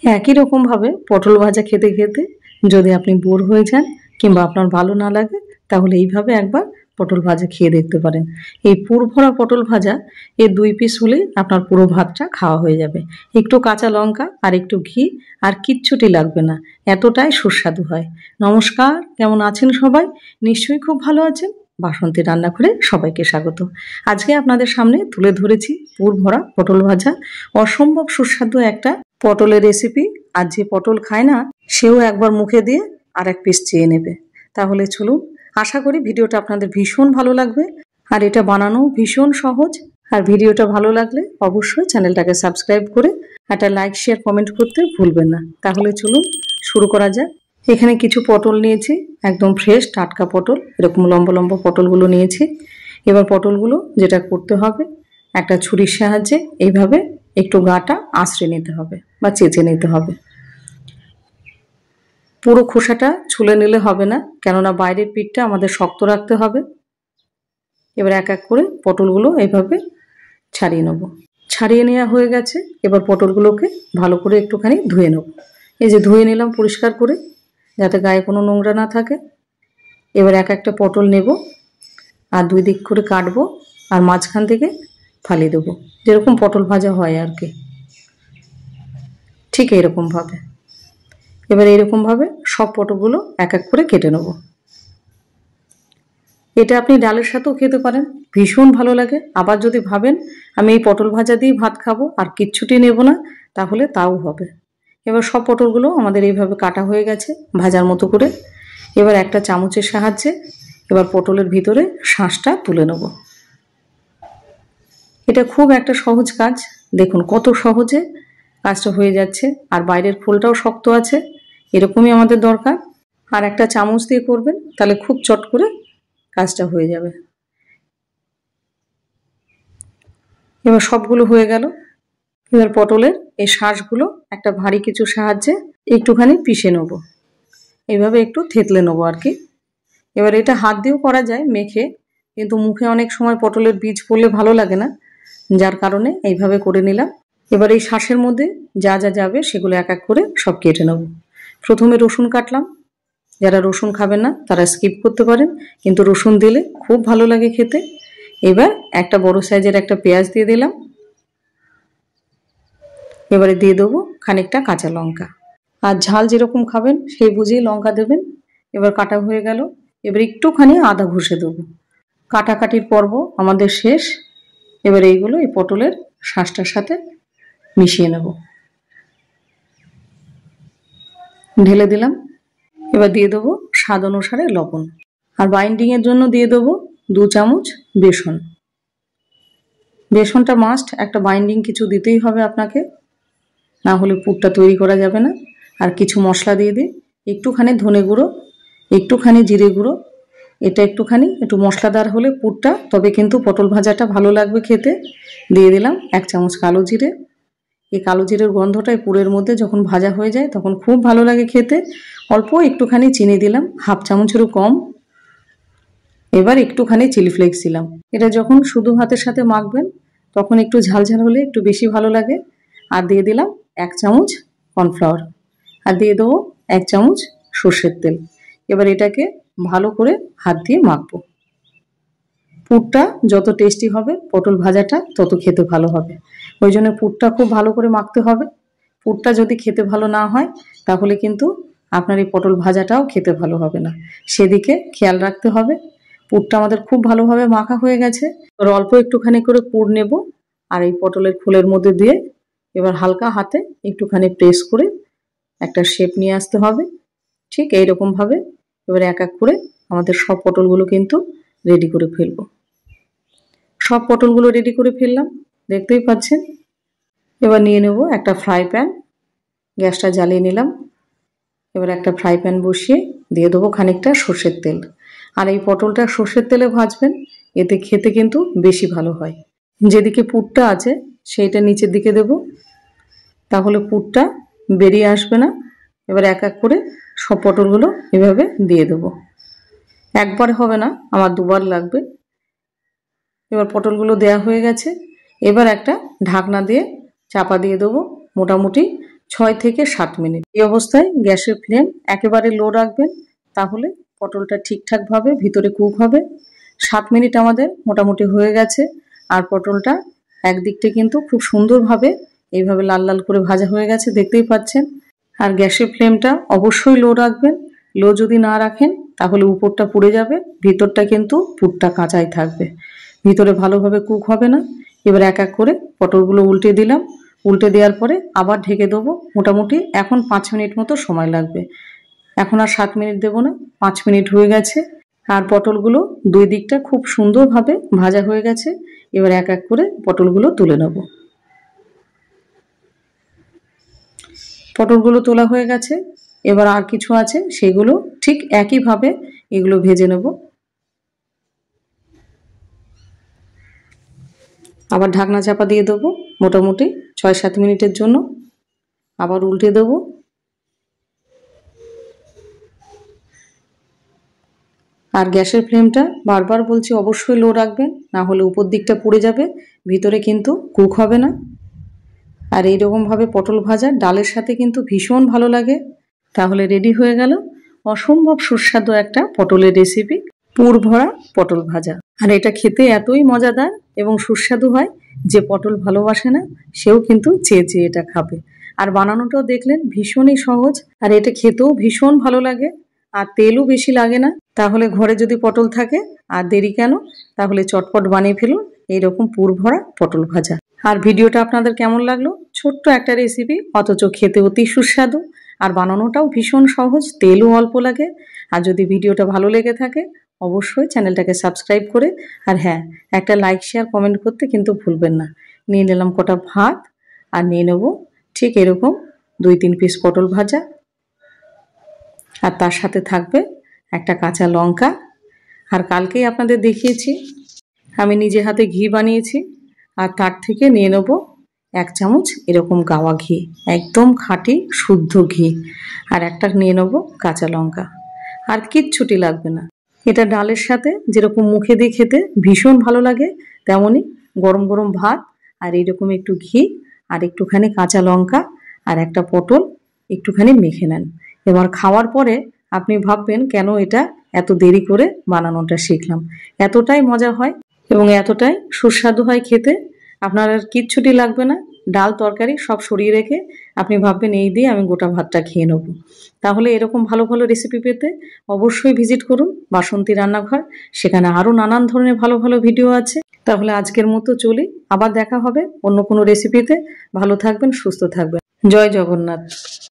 একই রকমভাবে পটল ভাজা খেতে খেতে যদি আপনি বোর হয়ে যান কিংবা আপনার ভালো না লাগে, তাহলে এইভাবে একবার পটল ভাজা খেয়ে দেখতে পারেন। এই পুর ভরা পটল ভাজা এর 2 পিস হলেই আপনার পুরো ভাতটা খাওয়া হয়ে যাবে। একটু কাঁচা লঙ্কা আর একটু ঘি আর কিচ্ছুটি লাগবে না, এতটাই সুস্বাদু হয়। নমস্কার, কেমন আছেন সবাই? নিশ্চয়ই খুব ভালো আছেন। বাসন্তী রান্নাঘরে সবাইকে স্বাগত। আজকে আপনাদের সামনে তুলে ধরেছি পুর ভরা পটল ভাজা, অসম্ভব সুস্বাদু একটা পটলের রেসিপি। আর যে পটল খায় না সেও একবার মুখে দিয়ে আর এক পিস চেয়ে নেবে। তাহলে চলুন, আশা করি ভিডিওটা আপনাদের ভীষণ ভালো লাগবে। আর এটা বানানো ভীষণ সহজ। আর ভিডিওটা ভালো লাগলে অবশ্যই চ্যানেলটাকে সাবস্ক্রাইব করে একটা লাইক শেয়ার কমেন্ট করতে ভুলবেন না। তাহলে চলুন শুরু করা যাক। এখানে কিছু পটল নিয়েছি, একদম ফ্রেশ টাটকা পটল, এরকম লম্বা লম্বা পটলগুলো নিয়েছি। এবার পটলগুলো যেটা করতে হবে, একটা ছুরির সাহায্যে এইভাবে একটু গাটা আঁচড়ে নিতে হবে বা চেঁচে নিতে হবে। পুরো খোসাটা ছুলে নিলে হবে না, কেননা বাইরের পিঠটা আমাদের শক্ত রাখতে হবে। এবার এক এক করে পটলগুলো এইভাবে ছাড়িয়ে নেব। ছাড়িয়ে নেওয়া হয়ে গেছে, এবার পটলগুলোকে ভালো করে একটুখানি ধুয়ে নেব। এই যে ধুয়ে নিলাম পরিষ্কার করে, যাতে গায়ে কোনো নোংরা না থাকে। এবার এক একটা পটল নেব আর 2 দিক করে কাটবো আর মাঝখান থেকে ফালিয়ে দেবো, যেরকম পটল ভাজা হয় আর কি, ঠিক এইরকমভাবে। এবার এইরকমভাবে সব পটলগুলো এক এক করে কেটে নেব। এটা আপনি ডালের সাথেও খেতে পারেন, ভীষণ ভালো লাগে। আবার যদি ভাবেন আমি এই পটল ভাজা দিয়ে ভাত খাবো আর কিচ্ছুটি নেব না, তাহলে তাও হবে। এবার সব পটলগুলো আমাদের এইভাবে কাটা হয়ে গেছে ভাজার মতো করে। এবার একটা চামচের সাহায্যে এবার পটলের ভিতরে শাঁসটা তুলে নেব। এটা খুব একটা সহজ কাজ, দেখুন কত সহজে কাজটা হয়ে যাচ্ছে। আর বাইরের খোলটাও শক্ত আছে, এরকমই আমাদের দরকার। আর একটা চামচ দিয়ে করবেন, তাহলে খুব চট করে কাজটা হয়ে যাবে। এবার সবগুলো হয়ে গেল। এবার পটলের এই শাঁসগুলো একটা ভারী কিছুর সাহায্যে একটুখানি পিষে নেব, এইভাবে একটু থেতলে নেবো আর কি। এবার এটা হাত দিয়েও করা যায় মেখে, কিন্তু মুখে অনেক সময় পটলের বীজ পড়লে ভালো লাগে না, যার কারণে এইভাবে করে নিলাম। এবার এই শাঁসের মধ্যে যা যা যাবে সেগুলো এক এক করে সব কেটে নেব। প্রথমে রসুন কাটলাম, যারা রসুন খাবেন না তারা স্কিপ করতে পারেন, কিন্তু রসুন দিলে খুব ভালো লাগে খেতে। এবার একটা বড় সাইজের একটা পেঁয়াজ দিয়ে দিলাম। এবারে দিয়ে দেবো খানিকটা কাঁচা লঙ্কা, আর ঝাল যেরকম খাবেন সেই বুঝেই লঙ্কা দেবেন। এবার কাটা হয়ে গেল, এবার একটুখানি আদা ঘষে দেবো। কাটাকাটির পর্ব আমাদের শেষ। এবার এইগুলো এই পটলের শাঁসটার সাথে মিশিয়ে নেব, ঢেলে দিলাম। এবার দিয়ে দেবো স্বাদ অনুসারে লবণ, আর বাইন্ডিংয়ের জন্য দিয়ে দেবো 2 চামচ বেসন। বেসনটা মাস্ট, একটা বাইন্ডিং কিছু দিতেই হবে আপনাকে, না হলে পুরটা তৈরি করা যাবে না। আর কিছু মশলা দিয়ে দিই, একটুখানি ধনে গুঁড়ো, একটুখানি জিরে গুঁড়ো। এটা একটু মশলাদার হলে পুরটা, তবে কিন্তু পটল ভাজাটা ভালো লাগবে খেতে। দিয়ে দিলাম 1 চামচ কালো জিরে। এই কালো জিরের গন্ধটাই পুরের মধ্যে যখন ভাজা হয়ে যায় তখন খুব ভালো লাগে খেতে। অল্প একটুখানি চিনি দিলাম, 1/2 চামচেরও কম। এবার একটুখানি চিলি ফ্লেক্স দিলাম। এটা যখন শুধু ভাতের সাথে মাখবেন তখন একটু ঝালঝাল হলে একটু বেশি ভালো লাগে। আর দিয়ে দিলাম 1 চামচ কর্নফ্লাওয়ার, আর দিয়ে দেবো 1 চামচ সর্ষের তেল। এবার এটাকে ভালো করে হাত দিয়ে মাখবো। পুরটা যত টেস্টি হবে পটল ভাজাটা তত খেতে ভালো হবে, ওই জন্য পুরটা খুব ভালো করে মাখতে হবে। পুরটা যদি খেতে ভালো না হয় তাহলে কিন্তু আপনার এই পটল ভাজাটাও খেতে ভালো হবে না, সেদিকে খেয়াল রাখতে হবে। পুরটা আমাদের খুব ভালোভাবে মাখা হয়ে গেছে। এবার অল্প একটুখানি করে পুর নেব আর এই পটলের খোলের মধ্যে দিয়ে এবার হালকা হাতে একটুখানি প্রেস করে একটা শেপ নিয়ে আসতে হবে, ঠিক এইরকমভাবে। এবার এক এক করে আমাদের সব পটলগুলো কিন্তু রেডি করে ফেলবো। সব পটলগুলো রেডি করে ফেললাম, দেখতেই পাচ্ছেন। এবার নিয়ে নেব একটা ফ্রাই প্যান, গ্যাসটা জ্বালিয়ে নিলাম। এবার একটা ফ্রাই প্যান বসিয়ে দিয়ে দেবো খানিকটা সর্ষের তেল। আর এই পটলটা সর্ষের তেলে ভাজবেন, এতে খেতে কিন্তু বেশি ভালো হয়। যেদিকে পুরটা আছে সেইটা নিচের দিকে দেব, তাহলে পুরটা বেরিয়ে আসবে না। এবার এক এক করে সব পটলগুলো এভাবে দিয়ে দেবো, একবার হবে না, আমার 2 বার লাগবে। এবার পটলগুলো দেয়া হয়ে গেছে। এবার একটা ঢাকনা দিয়ে চাপা দিয়ে দেবো মোটামুটি 6 থেকে 7 মিনিট। এই অবস্থায় গ্যাসের ফ্লেম একেবারে লো রাখবেন, তাহলে পটলটা ঠিকঠাকভাবে ভিতরে কুক হবে। 7 মিনিট আমাদের মোটামুটি হয়ে গেছে, আর পটলটা একদিকটা কিন্তু খুব সুন্দরভাবে এইভাবে লাল লাল করে ভাজা হয়ে গেছে, দেখতেই পাচ্ছেন। আর গ্যাসের ফ্লেমটা অবশ্যই লো রাখবেন। লো যদি না রাখেন তাহলে উপরটা পুড়ে যাবে, ভিতরটা কিন্তু পুরটা কাঁচাই থাকবে, ভিতরে ভালোভাবে কুক হবে না। এবার এক এক করে পটলগুলো উল্টে দিলাম। উল্টে দেওয়ার পরে আবার ঢেকে দেবো। মোটামুটি এখন 5 মিনিট মতো সময় লাগবে। এখন আর 7 মিনিট দেবো না, 5 মিনিট হয়ে গেছে। আর পটলগুলো দুই দিকটা খুব সুন্দরভাবে ভাজা হয়ে গেছে। এবার এক এক করে পটলগুলো তুলে নেব। পটলগুলো তোলা হয়ে গেছে। এবার আর কিছু আছে, সেগুলো ঠিক একইভাবে এগুলো ভেজে নেব। আবার ঢাকনা চাপা দিয়ে দেবো মোটামুটি 6-7 মিনিটের জন্য। আবার উল্টে দেবো। আর গ্যাসের ফ্লেমটা বারবার বলছি অবশ্যই লো রাখবেন, না হলে উপর দিকটা পুড়ে যাবে, ভিতরে কিন্তু কুক হবে না। আর এইরকমভাবে পটল ভাজা ডালের সাথে কিন্তু ভীষণ ভালো লাগে। তাহলে রেডি হয়ে গেল অসম্ভব সুস্বাদু একটা পটলের রেসিপি, পুর ভরা পটল ভাজা। আর এটা খেতে এতই মজাদার এবং সুস্বাদু হয়, যে পটল ভালোবাসে না সেও কিন্তু চেয়ে চেয়ে এটা খাবে। আর বানানোটাও দেখলেন ভীষণই সহজ, আর এটা খেতেও ভীষণ ভালো লাগে, আর তেলও বেশি লাগে না। তাহলে ঘরে যদি পটল থাকে আর দেরি কেন, তাহলে চটপট বানিয়ে ফেলুন এইরকম পুর ভরা পটল ভাজা। আর ভিডিওটা আপনাদের কেমন লাগলো? ছোট্ট একটা রেসিপি, অথচ খেতে অতি সুস্বাদু, আর বানানোটাও ভীষণ সহজ, তেলও অল্প লাগে। আর যদি ভিডিওটা ভালো লেগে থাকে অবশ্যই চ্যানেলটাকে সাবস্ক্রাইব করে, আর হ্যাঁ, একটা লাইক শেয়ার কমেন্ট করতে কিন্তু ভুলবেন না। নিয়ে নিলাম কটা ভাত, আর নিয়ে নেব ঠিক এরকম 2-3 পিস পটল ভাজা, আর তার সাথে থাকবে একটা কাঁচা লঙ্কা। আর কালকেই আপনাদের দেখিয়েছি আমি নিজে হাতে ঘি বানিয়েছি, আর তার থেকে নিয়ে নেব 1 চামচ এরকম গাওয়া ঘি, একদম খাঁটি শুদ্ধ ঘি। আর একটা নিয়ে নেব কাঁচা লঙ্কা। আর কিচ্ছুটি লাগবে না। এটা ডালের সাথে যেরকম মুখে দিয়ে খেতে ভীষণ ভালো লাগে, তেমনই গরম গরম ভাত আর এইরকম একটু ঘি আর একটুখানি কাঁচা লঙ্কা আর একটা পটল একটুখানি মেখে নেন। এবার খাওয়ার পরে আপনি ভাববেন কেন এটা এত দেরি করে বানানোটা শিখলাম। এতটাই মজা হয় এবং এতটাই সুস্বাদু হয় খেতে, আপনার আর কিচ্ছুটি লাগবে না। ডাল তরকারি সব সরিয়ে রেখে আপনি ভাববেন এই দিয়ে আমি গোটা ভাতটা খেয়ে নেব। তাহলে এরকম ভালো ভালো রেসিপি পেতে অবশ্যই ভিজিট করুন বাসন্তী রান্নাঘর, সেখানে আরও নানান ধরনের ভালো ভালো ভিডিও আছে। তাহলে আজকের মতো চলি, আবার দেখা হবে অন্য কোনো রেসিপিতে। ভালো থাকবেন, সুস্থ থাকবেন। জয় জগন্নাথ।